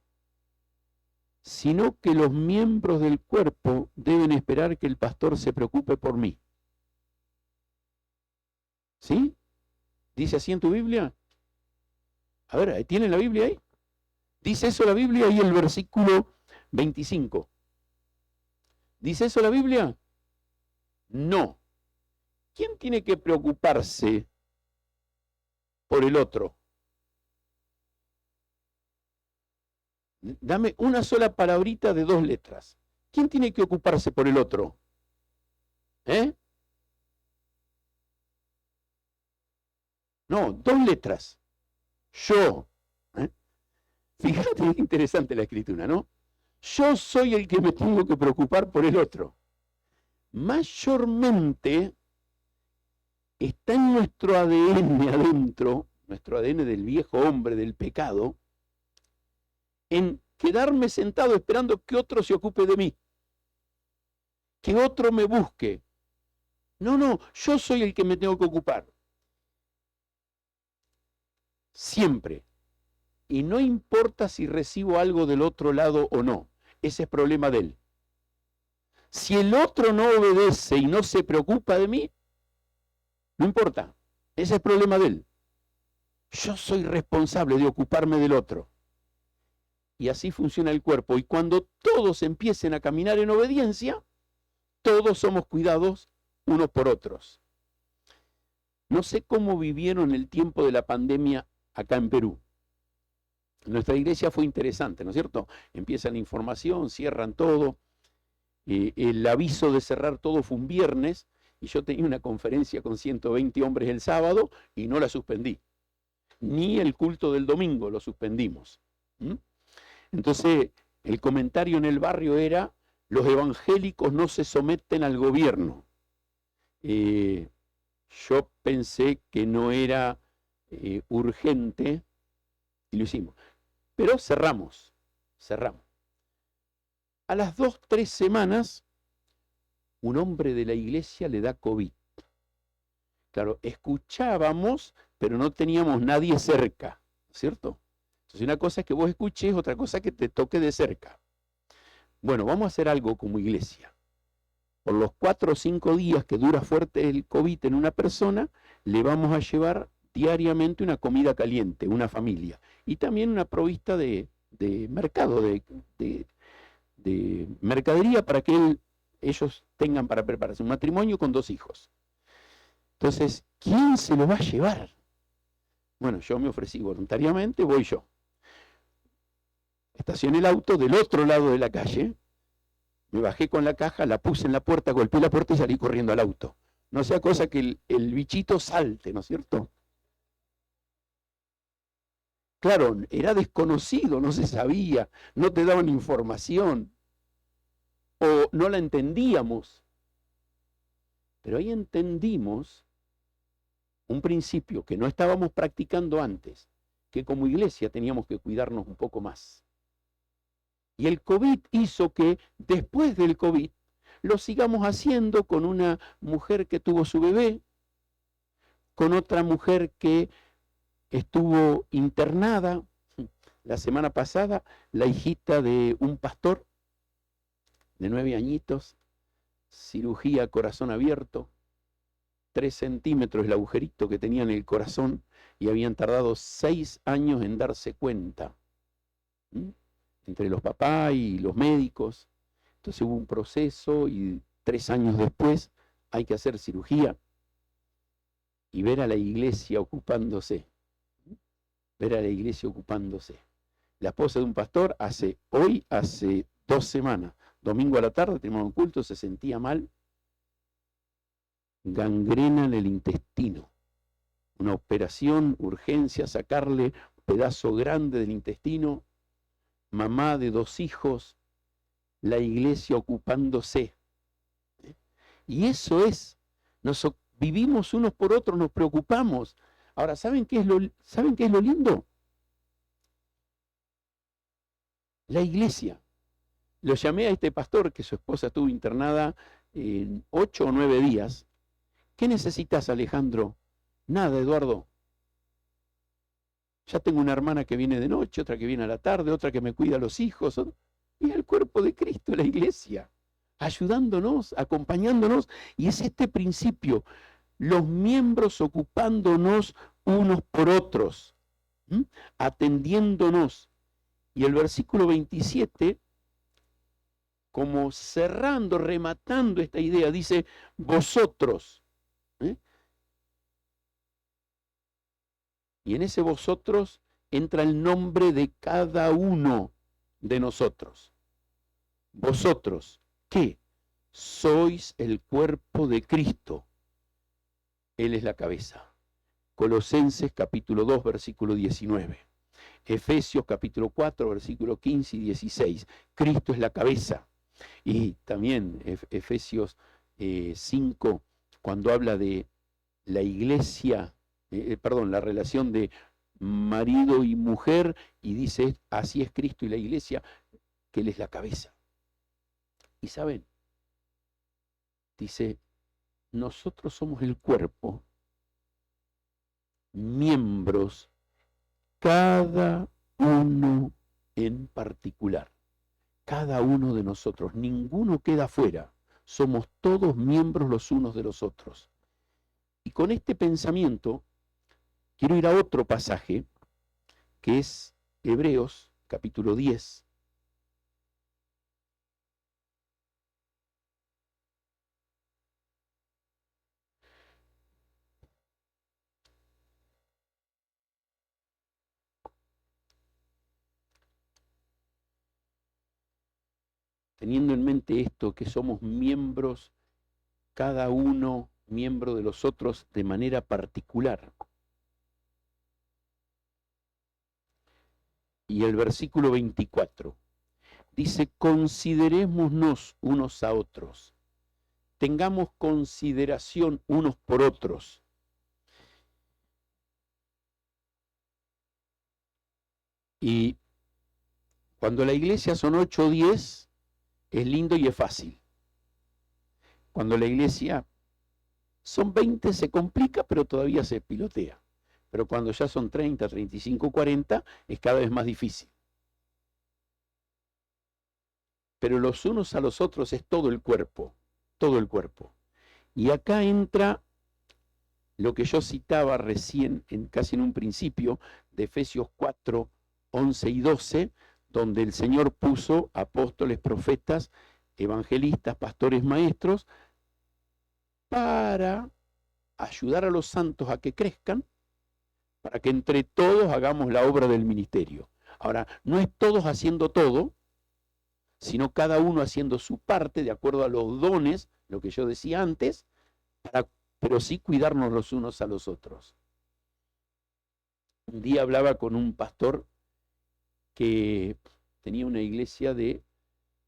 Sino que los miembros del cuerpo deben esperar que el pastor se preocupe por mí. ¿Sí? ¿Dice así en tu Biblia? A ver, ¿tienen la Biblia ahí? ¿Dice eso la Biblia? Ahí el versículo 25. ¿Dice eso la Biblia? No. ¿Quién tiene que preocuparse por el otro? Dame una sola palabrita de 2 letras. ¿Quién tiene que ocuparse por el otro? No, 2 letras. Yo. Fíjate, es interesante la escritura, ¿no? Yo soy el que me tengo que preocupar por el otro. Mayormente está en nuestro ADN adentro, nuestro ADN del viejo hombre, del pecado, en quedarme sentado esperando que otro se ocupe de mí, que otro me busque. No, yo soy el que me tengo que ocupar. Siempre. Y no importa si recibo algo del otro lado o no, ese es problema de él. Si el otro no obedece y no se preocupa de mí, no importa, ese es problema de él. Yo soy responsable de ocuparme del otro. Y así funciona el cuerpo. Y cuando todos empiecen a caminar en obediencia, todos somos cuidados unos por otros. No sé cómo vivieron el tiempo de la pandemia acá en Perú. Nuestra iglesia fue interesante, ¿no es cierto? Empieza la información, cierran todo. El aviso de cerrar todo fue un viernes y yo tenía una conferencia con 120 hombres el sábado y no la suspendí. Ni el culto del domingo lo suspendimos. Entonces, el comentario en el barrio era: los evangélicos no se someten al gobierno. Yo pensé que no era urgente y lo hicimos. Pero cerramos. A las 2, 3 semanas, un hombre de la iglesia le da COVID. Claro, escuchábamos, pero no teníamos nadie cerca, ¿cierto? Entonces una cosa es que vos escuches, otra cosa es que te toque de cerca. Bueno, vamos a hacer algo como iglesia. Por los 4 o 5 días que dura fuerte el COVID en una persona, le vamos a llevar diariamente una comida caliente, una familia. Y también una provista de mercado, de mercadería para que ellos tengan para prepararse. Un matrimonio con 2 hijos. Entonces, ¿quién se lo va a llevar? Bueno, yo me ofrecí voluntariamente, voy yo. Estacioné el auto del otro lado de la calle, me bajé con la caja, la puse en la puerta, golpeé la puerta y salí corriendo al auto. No sea cosa que el bichito salte, ¿no es cierto? Claro, era desconocido, no se sabía, no te daban información, o no la entendíamos. Pero ahí entendimos un principio que no estábamos practicando antes, que como iglesia teníamos que cuidarnos un poco más. Y el COVID hizo que después del COVID lo sigamos haciendo con una mujer que tuvo su bebé, con otra mujer que estuvo internada. La semana pasada, la hijita de un pastor de 9 añitos, cirugía corazón abierto, 3 centímetros el agujerito que tenía en el corazón y habían tardado 6 años en darse cuenta. Entre los papás y los médicos. Entonces hubo un proceso y 3 años después hay que hacer cirugía y ver a la iglesia ocupándose. Ver a la iglesia ocupándose. La esposa de un pastor hace 2 semanas, domingo a la tarde, teníamos un culto, se sentía mal, gangrena en el intestino. Una operación, urgencia, sacarle un pedazo grande del intestino, mamá de 2 hijos, la iglesia ocupándose. Y eso es, vivimos unos por otros, nos preocupamos. Ahora, ¿saben qué es lo lindo? La iglesia. Lo llamé a este pastor, que su esposa estuvo internada en 8 o 9 días. ¿Qué necesitas, Alejandro? Nada, Eduardo. Ya tengo una hermana que viene de noche, otra que viene a la tarde, otra que me cuida a los hijos. Y el cuerpo de Cristo, la iglesia, ayudándonos, acompañándonos. Y es este principio, los miembros ocupándonos unos por otros, atendiéndonos. Y el versículo 27, como cerrando, rematando esta idea, dice, vosotros. Y en ese vosotros entra el nombre de cada uno de nosotros. Vosotros, ¿qué? Sois el cuerpo de Cristo. Él es la cabeza. Colosenses capítulo 2, versículo 19. Efesios capítulo 4, versículo 15 y 16. Cristo es la cabeza. Y también Efesios 5, cuando habla de la iglesia, la relación de marido y mujer, y dice, así es Cristo y la iglesia, que Él es la cabeza. Y saben, dice, nosotros somos el cuerpo, miembros, cada uno en particular, cada uno de nosotros, ninguno queda fuera, somos todos miembros los unos de los otros. Y con este pensamiento, quiero ir a otro pasaje, que es Hebreos, capítulo 10. teniendo en mente esto, que somos miembros, cada uno miembro de los otros de manera particular. Y el versículo 24 dice, considerémonos unos a otros, tengamos consideración unos por otros. Y cuando la iglesia son 8 o 10, es lindo y es fácil. Cuando la iglesia son 20, se complica, pero todavía se pilotea. Pero cuando ya son 30, 35, 40, es cada vez más difícil. Pero los unos a los otros es todo el cuerpo, todo el cuerpo. Y acá entra lo que yo citaba recién, casi en un principio, de Efesios 4, 11 y 12, donde el Señor puso apóstoles, profetas, evangelistas, pastores, maestros, para ayudar a los santos a que crezcan, para que entre todos hagamos la obra del ministerio. Ahora, no es todos haciendo todo, sino cada uno haciendo su parte de acuerdo a los dones, lo que yo decía antes, pero sí cuidarnos los unos a los otros. Un día hablaba con un pastor que tenía una iglesia de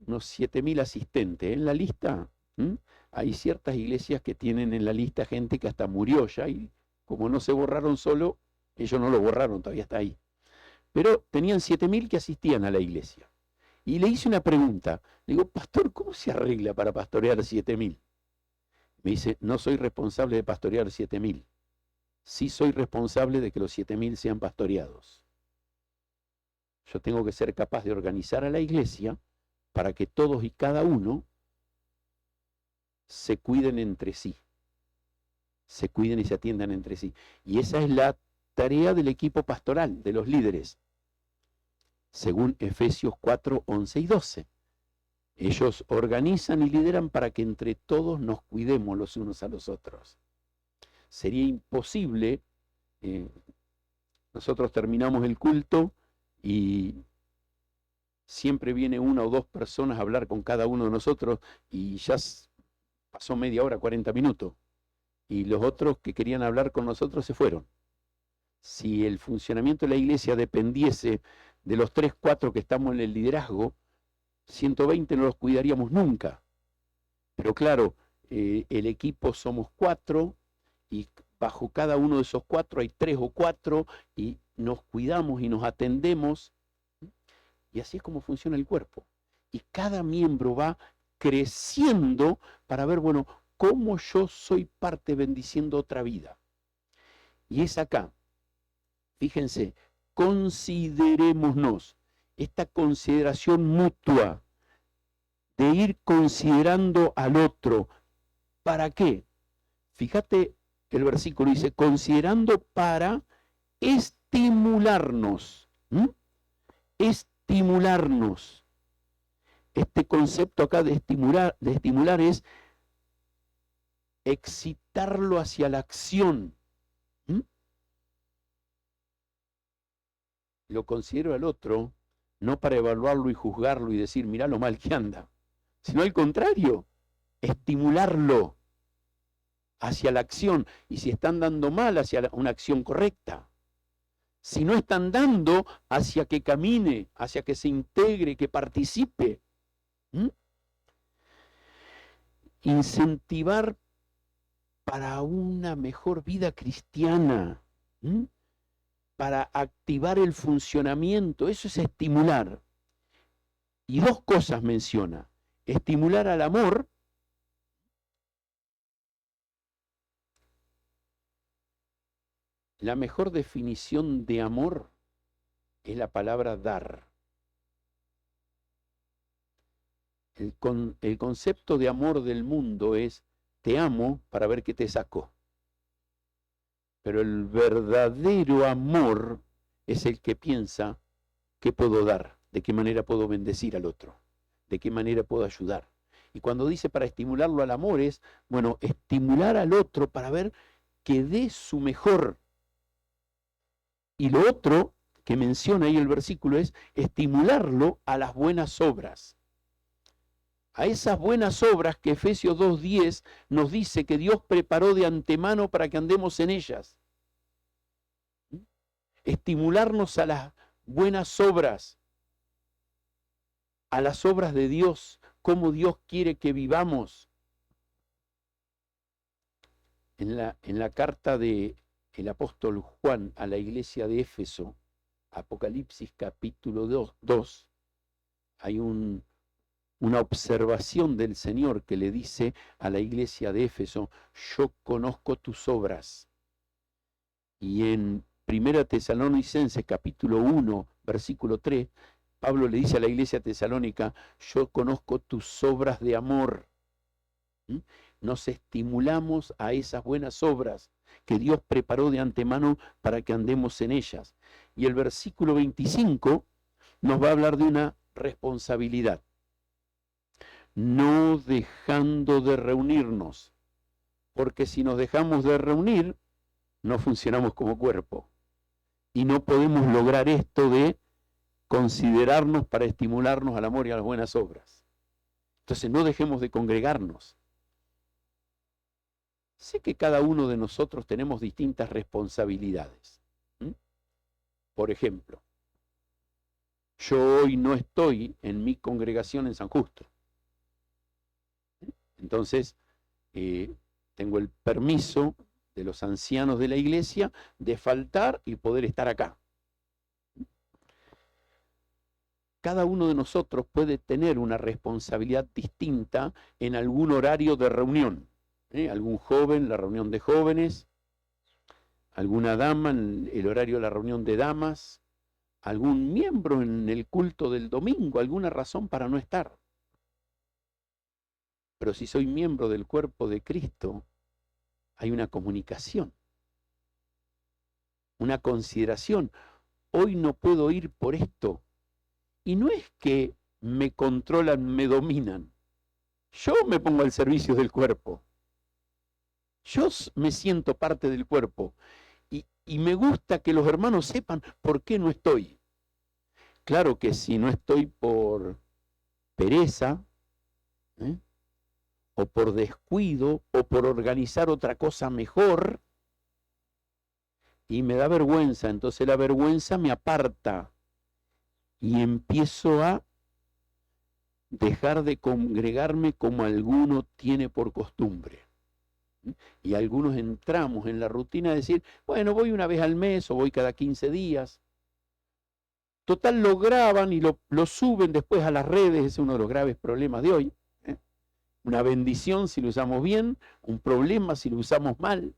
unos 7.000 asistentes. En la lista, hay ciertas iglesias que tienen en la lista gente que hasta murió ya, y como no se borraron solo, ellos no lo borraron, todavía está ahí. Pero tenían 7.000 que asistían a la iglesia. Y le hice una pregunta. Le digo, pastor, ¿cómo se arregla para pastorear 7.000? Me dice, no soy responsable de pastorear 7.000. Sí soy responsable de que los 7.000 sean pastoreados. Yo tengo que ser capaz de organizar a la iglesia para que todos y cada uno se cuiden entre sí. Se cuiden y se atiendan entre sí. Y esa es la tarea del equipo pastoral, de los líderes, según Efesios 4, 11 y 12. Ellos organizan y lideran para que entre todos nos cuidemos los unos a los otros. Sería imposible, nosotros terminamos el culto y siempre viene una o dos personas a hablar con cada uno de nosotros y ya pasó media hora, 40 minutos. Y los otros que querían hablar con nosotros se fueron. Si el funcionamiento de la iglesia dependiese de los 3, 4 que estamos en el liderazgo, 120 no los cuidaríamos nunca. Pero claro, el equipo somos 4 y bajo cada uno de esos 4 hay 3 o 4 y nos cuidamos y nos atendemos. Y así es como funciona el cuerpo. Y cada miembro va creciendo para ver, bueno, cómo yo soy parte bendiciendo otra vida. Y es acá, fíjense, considerémonos, esta consideración mutua de ir considerando al otro. ¿Para qué? Fíjate, el versículo dice, considerando para estimularnos. Estimularnos. Este concepto acá de estimular es excitarlo hacia la acción. Lo considero al otro no para evaluarlo y juzgarlo y decir, mirá lo mal que anda, sino al contrario, estimularlo hacia la acción. Y si están dando mal, hacia una acción correcta. Si no están dando, hacia que camine, hacia que se integre, que participe. Incentivar para una mejor vida cristiana, para activar el funcionamiento, eso es estimular. Y 2 cosas menciona: estimular al amor, la mejor definición de amor es la palabra dar. El concepto de amor del mundo es te amo para ver qué te saco. Pero el verdadero amor es el que piensa qué puedo dar, de qué manera puedo bendecir al otro, de qué manera puedo ayudar. Y cuando dice para estimularlo al amor es, bueno, estimular al otro para ver que dé su mejor. Y lo otro que menciona ahí el versículo es estimularlo a las buenas obras. a esas buenas obras que Efesios 2:10 nos dice que Dios preparó de antemano para que andemos en ellas. Estimularnos a las buenas obras, a las obras de Dios, como Dios quiere que vivamos. En la carta del apóstol Juan a la iglesia de Éfeso, Apocalipsis capítulo 2, hay una observación del Señor que le dice a la iglesia de Éfeso: yo conozco tus obras. Y en 1 Tesalonicenses capítulo 1, versículo 3, Pablo le dice a la iglesia tesalónica: yo conozco tus obras de amor. Nos estimulamos a esas buenas obras que Dios preparó de antemano para que andemos en ellas. Y el versículo 25 nos va a hablar de una responsabilidad. No dejando de reunirnos, porque si nos dejamos de reunir, no funcionamos como cuerpo. Y no podemos lograr esto de considerarnos para estimularnos al amor y a las buenas obras. Entonces no dejemos de congregarnos. Sé que cada uno de nosotros tenemos distintas responsabilidades. Por ejemplo, yo hoy no estoy en mi congregación en San Justo. Entonces, tengo el permiso de los ancianos de la iglesia de faltar y poder estar acá. Cada uno de nosotros puede tener una responsabilidad distinta en algún horario de reunión. Algún joven, la reunión de jóvenes, alguna dama en el horario de la reunión de damas, algún miembro en el culto del domingo, alguna razón para no estar. Pero si soy miembro del cuerpo de Cristo, hay una comunicación, una consideración. Hoy no puedo ir por esto. Y no es que me controlan, me dominan. Yo me pongo al servicio del cuerpo. Yo me siento parte del cuerpo. Y me gusta que los hermanos sepan por qué no estoy. Claro que si no estoy por pereza, o por descuido, o por organizar otra cosa mejor, y me da vergüenza, entonces la vergüenza me aparta y empiezo a dejar de congregarme como alguno tiene por costumbre. Y algunos entramos en la rutina de decir, bueno, voy una vez al mes o voy cada 15 días. Total, lo graban y lo suben después a las redes, es uno de los graves problemas de hoy. Una bendición si lo usamos bien, un problema si lo usamos mal.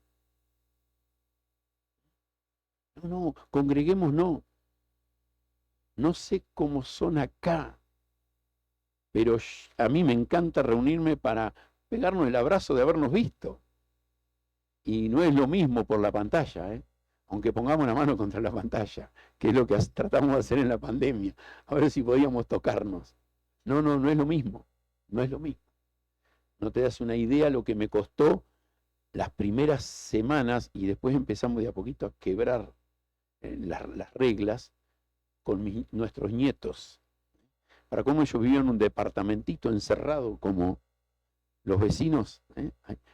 No, congreguemos no. No sé cómo son acá, pero a mí me encanta reunirme para pegarnos el abrazo de habernos visto. Y no es lo mismo por la pantalla, aunque pongamos la mano contra la pantalla, que es lo que tratamos de hacer en la pandemia, a ver si podíamos tocarnos. No es lo mismo, no es lo mismo. No te das una idea lo que me costó las primeras semanas, y después empezamos de a poquito a quebrar las reglas con nuestros nietos. Para cómo ellos vivían en un departamentito encerrado como los vecinos,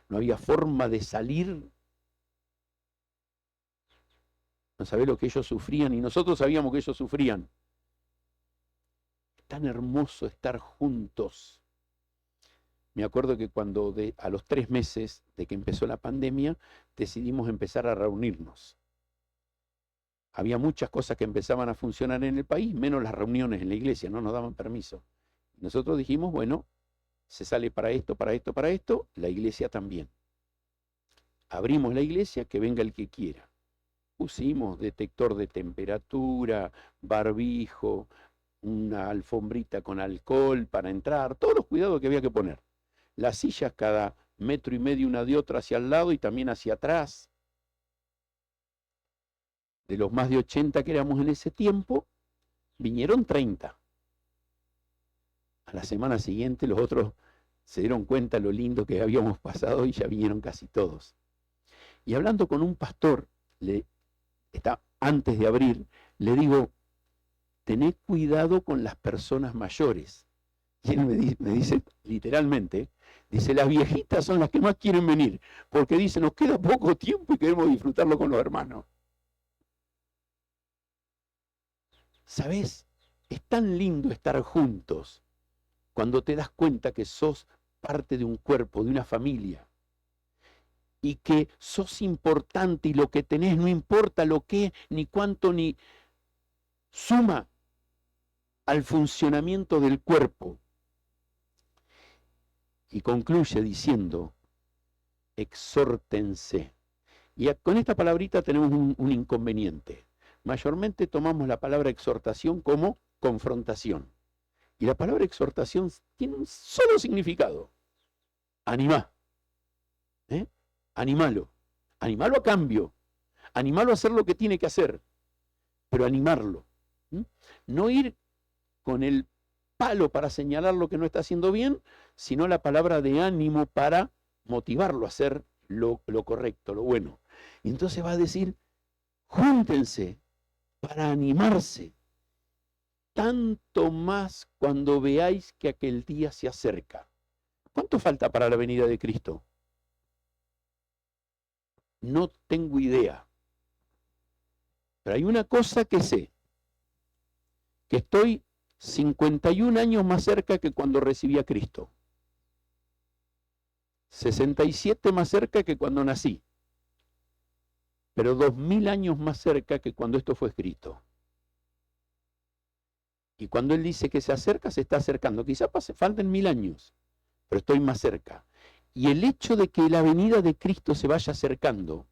no había forma de salir. No sabés lo que ellos sufrían y nosotros sabíamos que ellos sufrían. Es tan hermoso estar juntos. Me acuerdo que cuando a los 3 meses de que empezó la pandemia, decidimos empezar a reunirnos. Había muchas cosas que empezaban a funcionar en el país, menos las reuniones en la iglesia, no nos daban permiso. Nosotros dijimos, bueno, se sale para esto, para esto, para esto, la iglesia también. Abrimos la iglesia, que venga el que quiera. Pusimos detector de temperatura, barbijo, una alfombrita con alcohol para entrar, todos los cuidados que había que poner. Las sillas cada 1,5 metros una de otra hacia el lado y también hacia atrás. De los más de 80 que éramos en ese tiempo, vinieron 30. A la semana siguiente los otros se dieron cuenta lo lindo que habíamos pasado y ya vinieron casi todos. Y hablando con un pastor, antes de abrir, le digo, tened cuidado con las personas mayores. Y él me dice literalmente, dice, las viejitas son las que más quieren venir, porque dice, nos queda poco tiempo y queremos disfrutarlo con los hermanos. ¿Sabés? Es tan lindo estar juntos cuando te das cuenta que sos parte de un cuerpo, de una familia, y que sos importante y lo que tenés no importa lo que, ni cuánto, ni suma al funcionamiento del cuerpo. Y concluye diciendo, exhórtense. Y con esta palabrita tenemos un inconveniente. Mayormente tomamos la palabra exhortación como confrontación. Y la palabra exhortación tiene un solo significado. Animá. Animalo. Animalo a cambio. Animalo a hacer lo que tiene que hacer. Pero animarlo. No ir con el palo para señalar lo que no está haciendo bien, sino la palabra de ánimo para motivarlo a hacer lo correcto, lo bueno. Y entonces va a decir, júntense para animarse, tanto más cuando veáis que aquel día se acerca. ¿Cuánto falta para la venida de Cristo? No tengo idea. Pero hay una cosa que sé, que estoy 51 años más cerca que cuando recibí a Cristo. 67 más cerca que cuando nací. Pero 2000 años más cerca que cuando esto fue escrito. Y cuando Él dice que se acerca, se está acercando. Quizá falten 1000 años, pero estoy más cerca. Y el hecho de que la venida de Cristo se vaya acercando,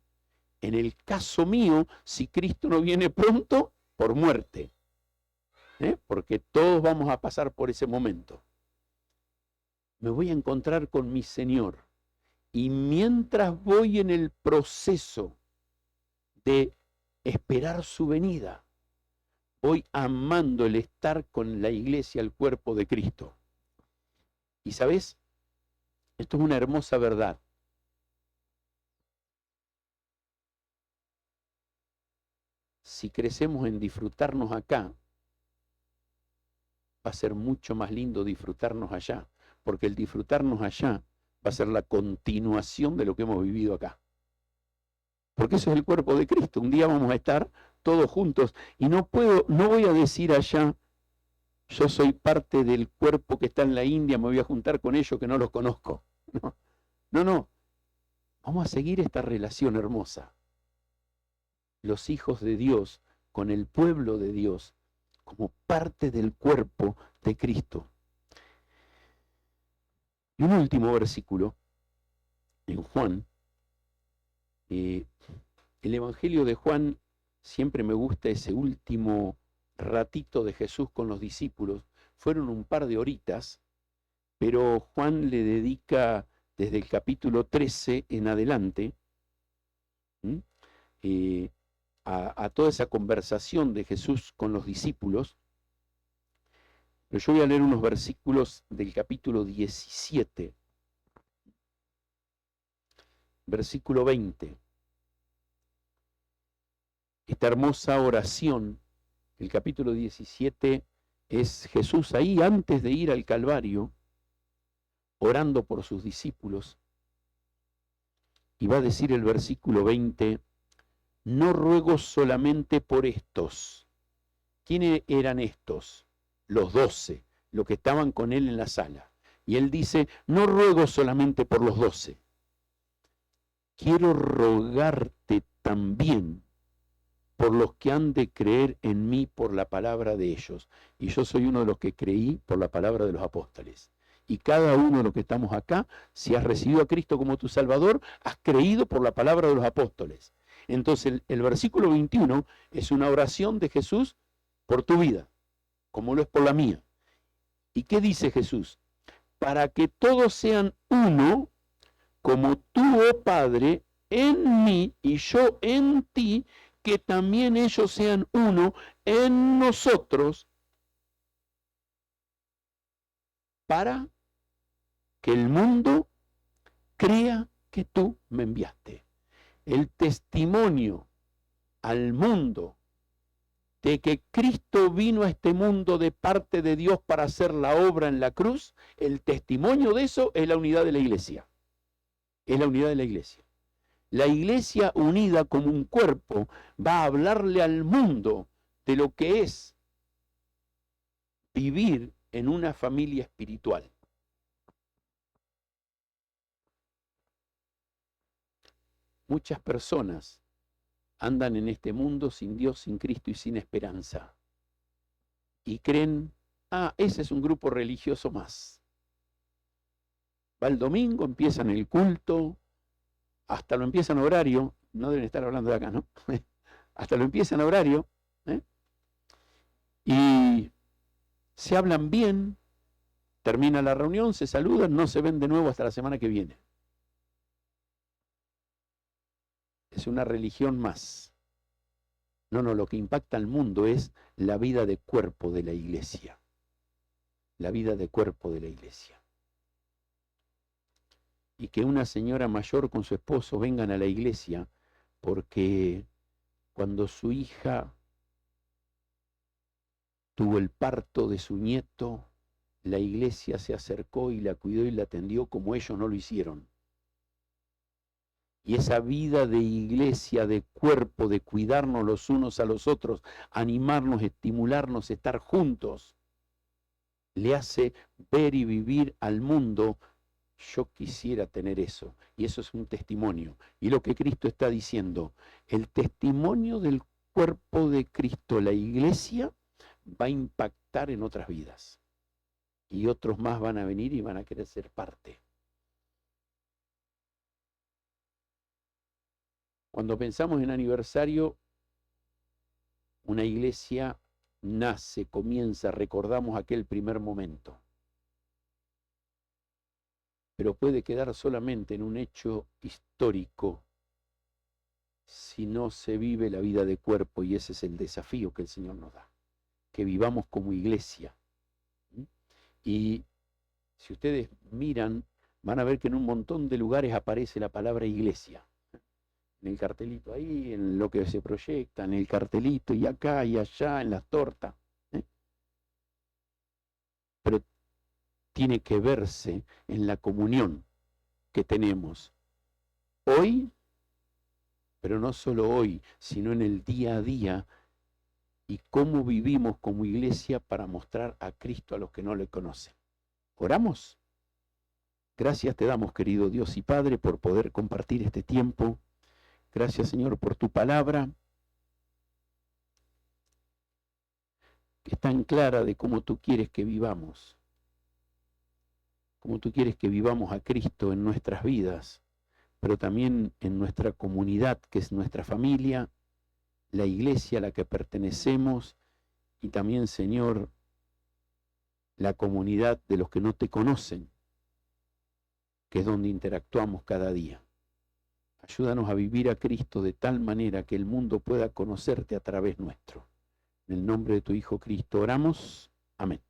en el caso mío, si Cristo no viene pronto, por muerte. Porque todos vamos a pasar por ese momento. Me voy a encontrar con mi Señor. Y mientras voy en el proceso de esperar su venida, voy amando el estar con la iglesia, el cuerpo de Cristo. Y ¿sabes? Esto es una hermosa verdad. Si crecemos en disfrutarnos acá, va a ser mucho más lindo disfrutarnos allá, porque el disfrutarnos allá va a ser la continuación de lo que hemos vivido acá. Porque eso es el cuerpo de Cristo. Un día vamos a estar todos juntos y no voy a decir allá, yo soy parte del cuerpo que está en la India, me voy a juntar con ellos que no los conozco. No. Vamos a seguir esta relación hermosa. Los hijos de Dios con el pueblo de Dios como parte del cuerpo de Cristo. Y un último versículo en Juan. El Evangelio de Juan, siempre me gusta ese último ratito de Jesús con los discípulos. Fueron un par de horitas, pero Juan le dedica desde el capítulo 13 en adelante a toda esa conversación de Jesús con los discípulos. Pero yo voy a leer unos versículos del capítulo 17, versículo 20. Esta hermosa oración, el capítulo 17, es Jesús ahí antes de ir al Calvario, orando por sus discípulos. Y va a decir el versículo 20, no ruego solamente por estos. ¿Quiénes eran estos? Los 12, los que estaban con él en la sala. Y él dice, no ruego solamente por los 12. Quiero rogarte también por los que han de creer en mí por la palabra de ellos. Y yo soy uno de los que creí por la palabra de los apóstoles. Y cada uno de los que estamos acá, si has recibido a Cristo como tu Salvador, has creído por la palabra de los apóstoles. Entonces el versículo 21 es una oración de Jesús por tu vida, como lo es por la mía. ¿Y qué dice Jesús? Para que todos sean uno, como tú, oh Padre, en mí y yo en ti, que también ellos sean uno en nosotros, para que el mundo crea que tú me enviaste. El testimonio al mundo de que Cristo vino a este mundo de parte de Dios para hacer la obra en la cruz, el testimonio de eso es la unidad de la iglesia. Es la unidad de la iglesia. La iglesia unida como un cuerpo va a hablarle al mundo de lo que es vivir en una familia espiritual. Muchas personas andan en este mundo sin Dios, sin Cristo y sin esperanza. Y creen, ese es un grupo religioso más. Va el domingo, empiezan el culto, hasta lo empiezan a horario, no deben estar hablando de acá, ¿no? Hasta lo empiezan a horario, y se hablan bien, termina la reunión, se saludan, no se ven de nuevo hasta la semana que viene. Es una religión más. No, lo que impacta al mundo es la vida de cuerpo de la iglesia. La vida de cuerpo de la iglesia. Y que una señora mayor con su esposo vengan a la iglesia porque cuando su hija tuvo el parto de su nieto, la iglesia se acercó y la cuidó y la atendió como ellos no lo hicieron. Y esa vida de iglesia, de cuerpo, de cuidarnos los unos a los otros, animarnos, estimularnos, estar juntos, le hace ver y vivir al mundo. Yo quisiera tener eso, y eso es un testimonio. Y lo que Cristo está diciendo, el testimonio del cuerpo de Cristo, la iglesia, va a impactar en otras vidas. Y otros más van a venir y van a querer ser parte. Cuando pensamos en aniversario, una iglesia nace, comienza, recordamos aquel primer momento. Pero puede quedar solamente en un hecho histórico si no se vive la vida de cuerpo, y ese es el desafío que el Señor nos da, que vivamos como iglesia. Y si ustedes miran, van a ver que en un montón de lugares aparece la palabra iglesia. En el cartelito ahí, en lo que se proyecta, en el cartelito, y acá y allá, en las tortas. Pero tiene que verse en la comunión que tenemos hoy, pero no solo hoy, sino en el día a día, y cómo vivimos como iglesia para mostrar a Cristo a los que no le conocen. ¿Oramos? Gracias te damos, querido Dios y Padre, por poder compartir este tiempo. Gracias, Señor, por tu palabra, que es tan clara de cómo tú quieres que vivamos. Cómo tú quieres que vivamos a Cristo en nuestras vidas, pero también en nuestra comunidad, que es nuestra familia, la iglesia a la que pertenecemos, y también, Señor, la comunidad de los que no te conocen, que es donde interactuamos cada día. Ayúdanos a vivir a Cristo de tal manera que el mundo pueda conocerte a través nuestro. En el nombre de tu Hijo Cristo oramos. Amén.